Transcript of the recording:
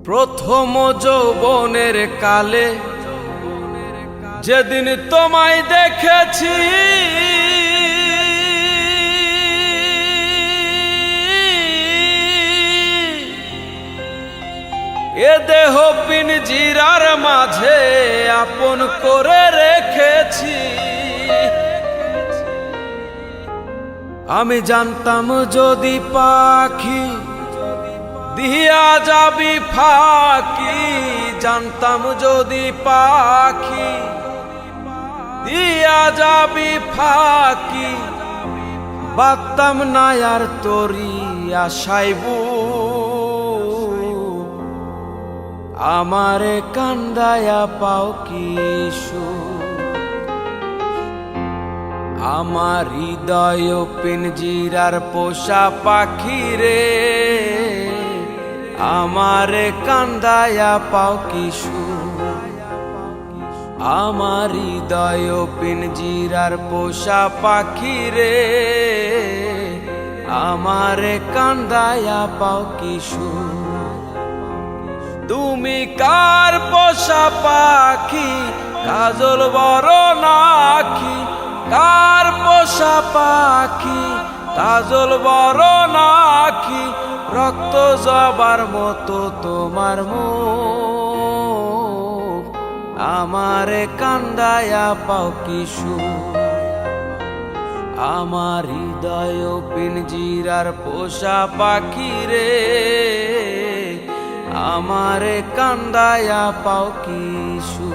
প্রথম যৌবনের কালে যেদিন তোমায় দেখেছি, এ দেহ পিঞ্জিরার মাঝে আপন করে রেখেছি। আমি জানতাম যদি পাখি দিয়া যাবি ফাঁকি, জানতাম যদি পাখি দিয়া যাবি ফাঁকি, বাঁধতাম না আর তোরি আশাইবু। আমারে কান্দায়া পাও কিশু, আমার হৃদয় পিঞ্জিরার পোষা পাখি রে, আমারে কান্দায়া পাও কিশু। আমার হৃদয় পিঞ্জিরার পোষা পাখি রে, আমারে কান্দায়া পাও কিশু। তুমি কার পোষা পাখি, কাজল বড় নাকি? কার পোষা পাখি, কাজল বড় নাকি? রক্ত জবার মতো তোমার মুখ, আমারে কান্দায়া পাও কিশু। আমার হৃদয় পিঞ্জিরার পোষা পাখি রে, আমারে কান্দায়া পাও কিশু।